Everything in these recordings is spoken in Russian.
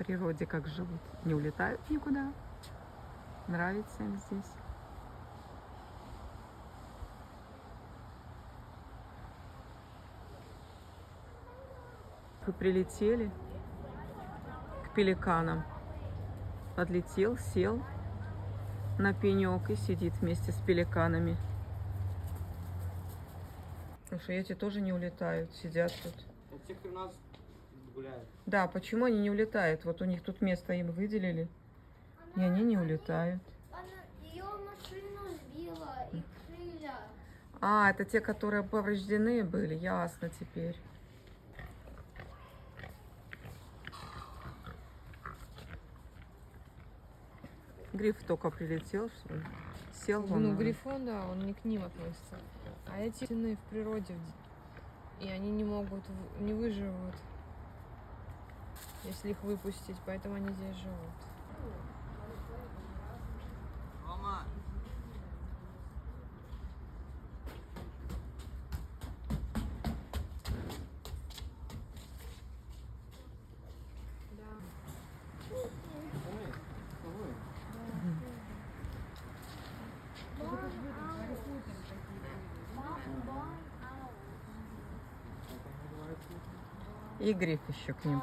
природе как живут. Не улетают никуда. Нравится им здесь. Вы прилетели к пеликанам. Подлетел, сел на пенек и сидит вместе с пеликанами. Слушай, эти тоже не улетают, сидят тут. Это те, кто у нас гуляют. Да, почему они не улетают? Вот у них тут место им выделили, и они не улетают. Ее машину сбила и крылья. А, это те, которые повреждены были, ясно теперь. Гриф только прилетел, что ли? Сел вон. Ну, Грифон, да, он не к ним относится. А эти в природе, и они не могут, не выживут, если их выпустить, поэтому они здесь живут. Мама! И Гриф еще к ним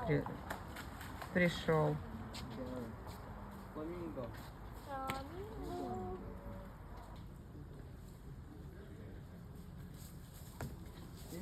пришел. Фламинго. Фламинго.